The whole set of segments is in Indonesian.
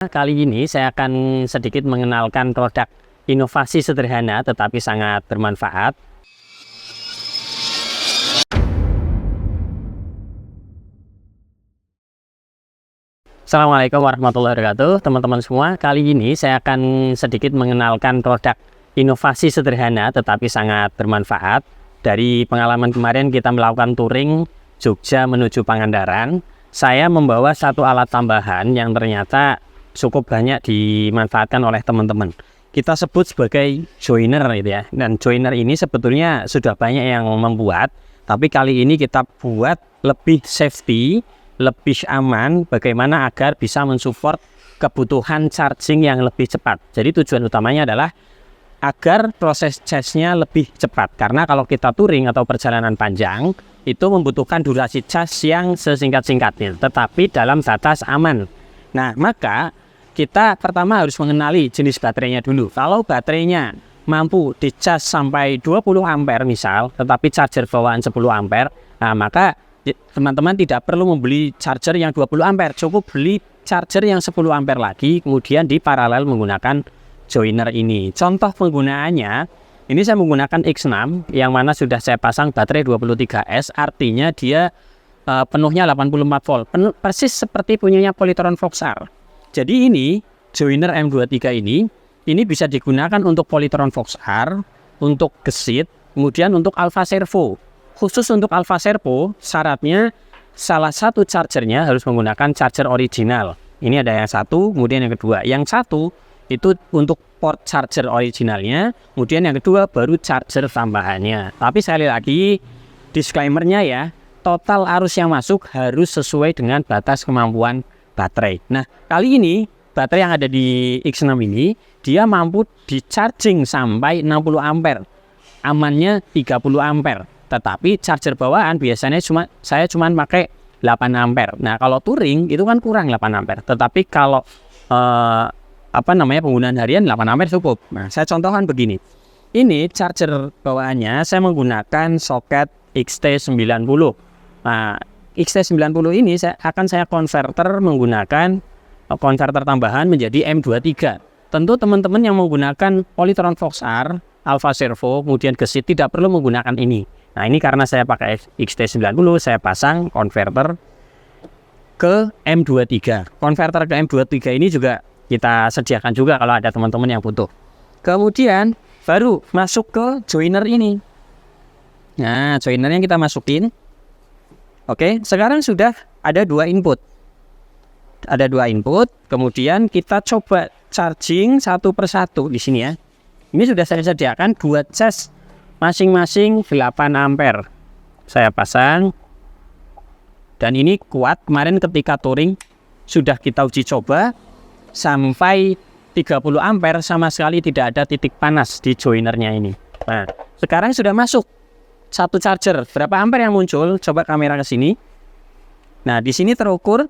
Kali ini saya akan sedikit mengenalkan produk inovasi sederhana tetapi sangat bermanfaat. Assalamualaikum warahmatullahi wabarakatuh, teman-teman semua. Kali ini saya akan sedikit mengenalkan produk inovasi sederhana tetapi sangat bermanfaat. Dari pengalaman kemarin kita melakukan touring Jogja menuju Pangandaran, saya membawa satu alat tambahan yang ternyata cukup banyak dimanfaatkan oleh teman-teman. Kita sebut sebagai joiner gitu ya. Dan joiner ini sebetulnya sudah banyak yang membuat, tapi kali ini kita buat lebih safety, lebih aman, bagaimana agar bisa mensupport kebutuhan charging yang lebih cepat. Jadi tujuan utamanya adalah agar proses charge-nya lebih cepat. Karena kalau kita touring atau perjalanan panjang, itu membutuhkan durasi charge yang sesingkat-singkatnya, tetapi dalam batas aman. Nah, maka kita pertama harus mengenali jenis baterainya dulu. Kalau baterainya mampu di-charge sampai 20 ampere misal, tetapi charger bawaan 10 ampere, nah maka teman-teman tidak perlu membeli charger yang 20 ampere, cukup beli charger yang 10 ampere lagi, kemudian diparalel menggunakan joiner ini. Contoh penggunaannya, ini saya menggunakan X6 yang mana sudah saya pasang baterai 23S, artinya dia penuhnya 84 volt, persis seperti punyanya Polytron Voxar. Jadi ini joiner M23 ini bisa digunakan untuk Polytron Voxar, untuk gesit, kemudian untuk Alpha Servo. Khusus untuk Alpha Servo, syaratnya salah satu chargernya harus menggunakan charger original. Ini ada yang satu, kemudian yang kedua. Yang satu itu untuk port charger originalnya, kemudian yang kedua baru charger tambahannya. Tapi sekali lagi, disclaimer-nya ya, total arus yang masuk harus sesuai dengan batas kemampuan baterai. Nah, kali ini baterai yang ada di X6 ini dia mampu di charging sampai 60 ampere. Amannya 30 ampere. Tetapi charger bawaan biasanya saya cuma pakai 8 ampere. Nah, kalau touring itu kan kurang 8 ampere. Tetapi kalau penggunaan harian 8 ampere cukup. Nah, saya contohkan begini. Ini charger bawaannya saya menggunakan soket XT90. Nah, XT90 ini akan saya konverter menggunakan konverter tambahan menjadi M23. Tentu teman-teman yang menggunakan Polytron Voxar, Alpha Servo, kemudian gesit tidak perlu menggunakan ini. Nah, ini karena saya pakai XT90, saya pasang konverter ke M23. Konverter ke M23 ini juga kita sediakan juga kalau ada teman-teman yang butuh. Kemudian baru masuk ke joiner ini. Nah, joinernya kita masukin. Oke, sekarang sudah ada dua input. Ada dua input, kemudian kita coba charging satu persatu di sini ya. Ini sudah saya sediakan dua cas masing-masing 8 ampere. Saya pasang. Dan ini kuat, kemarin ketika touring sudah kita uji coba sampai 30 ampere sama sekali tidak ada titik panas di joinernya ini. Nah, sekarang sudah masuk satu charger. Berapa ampere yang muncul? Coba kamera ke sini. Nah, di sini terukur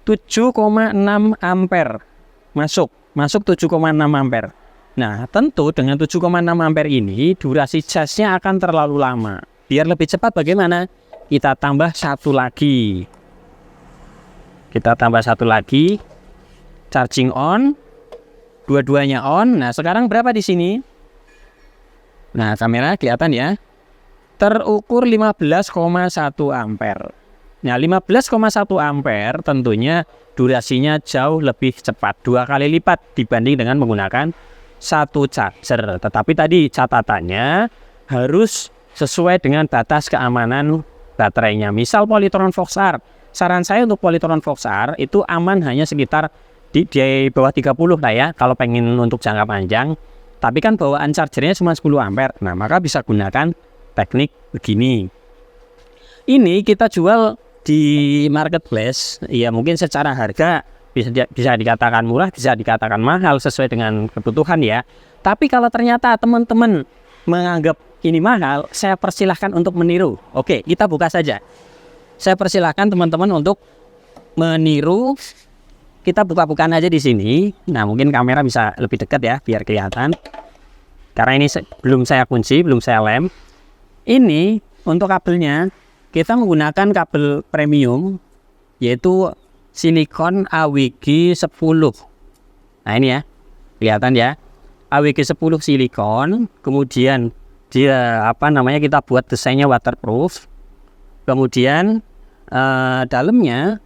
7,6 ampere. Masuk 7,6 ampere. Nah, tentu dengan 7,6 ampere ini durasi charge-nya akan terlalu lama. Biar lebih cepat bagaimana? Kita tambah satu lagi. Charging on. Dua-duanya on. Nah, sekarang berapa di sini? Nah, kamera kelihatan ya. Terukur 15,1 ampere. Nah, 15,1 ampere tentunya durasinya jauh lebih cepat. 2 kali lipat dibanding dengan menggunakan satu charger. Tetapi tadi catatannya harus sesuai dengan batas keamanan baterainya. Misal Polytron Voxar. Saran saya untuk Polytron Voxar itu aman hanya sekitar di bawah 30 lah ya. Kalau pengen untuk jangka panjang. Tapi kan bawaan chargernya cuma 10 ampere. Nah, maka bisa gunakan teknik begini. Ini kita jual di marketplace. Ya mungkin secara harga bisa dikatakan murah, bisa dikatakan mahal sesuai dengan kebutuhan ya. Tapi kalau ternyata teman-teman menganggap ini mahal, saya persilahkan untuk meniru. Oke, kita buka saja. Saya persilahkan teman-teman untuk meniru. Kita buka-bukaan aja di sini. Nah, mungkin kamera bisa lebih dekat ya, biar kelihatan. Karena ini belum saya kunci, belum saya lem. Ini untuk kabelnya, kita menggunakan kabel premium, yaitu silikon AWG 10. Nah ini ya, kelihatan ya, AWG 10 silikon, kemudian dia kita buat desainnya waterproof, kemudian dalamnya,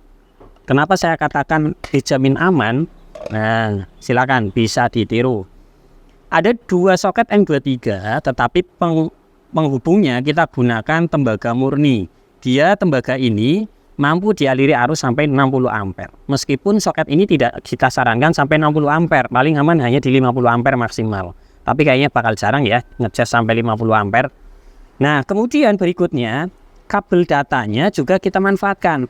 kenapa saya katakan dijamin aman? Nah, silakan bisa ditiru. Ada 2 soket M23, tetapi penghubungnya kita gunakan tembaga murni. Dia tembaga ini mampu dialiri arus sampai 60 ampere. Meskipun soket ini tidak kita sarankan sampai 60 ampere, paling aman hanya di 50 ampere maksimal. Tapi kayaknya bakal jarang ya ngecas sampai 50 ampere. Nah, kemudian berikutnya kabel datanya juga kita manfaatkan.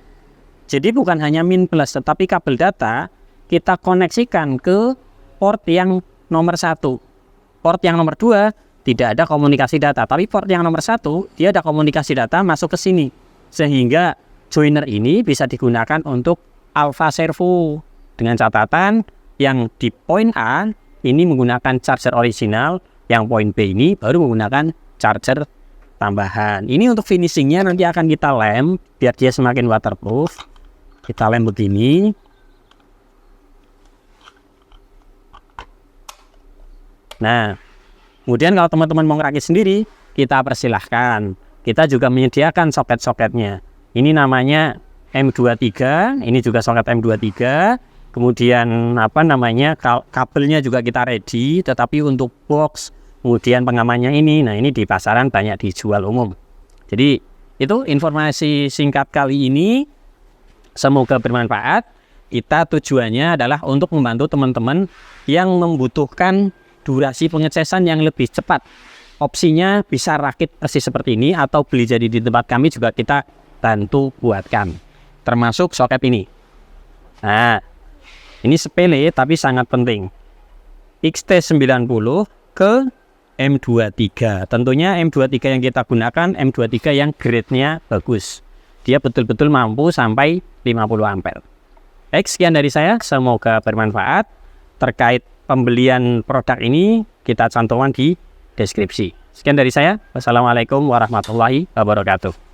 Jadi bukan hanya min plus, tetapi kabel data kita koneksikan ke port yang nomor 1. Port yang nomor 2 tidak ada komunikasi data, tapi port yang nomor 1 dia ada komunikasi data masuk ke sini, sehingga joiner ini bisa digunakan untuk alpha servo, dengan catatan yang di poin A ini menggunakan charger original, yang poin B ini baru menggunakan charger tambahan. Ini untuk finishingnya nanti akan kita lem biar dia semakin waterproof. Kita lem begini. Nah, kemudian kalau teman-teman mau ngerakit sendiri, kita persilahkan. Kita juga menyediakan soket-soketnya. Ini namanya M23, ini juga soket M23. Kemudian kabelnya juga kita ready, tetapi untuk box, kemudian pengamannya ini, nah ini di pasaran banyak dijual umum. Jadi itu informasi singkat kali ini, semoga bermanfaat. Kita tujuannya adalah untuk membantu teman-teman yang membutuhkan durasi pengecasan yang lebih cepat. Opsinya bisa rakit persis seperti ini, atau beli jadi di tempat kami juga kita bantu buatkan, termasuk soket ini. Nah, ini sepele tapi sangat penting. XT90 ke M23. Tentunya M23 yang kita gunakan M23 yang grade-nya bagus. Dia betul-betul mampu sampai 50 ampere. Baik, sekian dari saya, semoga bermanfaat. Terkait pembelian produk ini kita cantumkan di deskripsi. Sekian dari saya. Wassalamualaikum warahmatullahi wabarakatuh.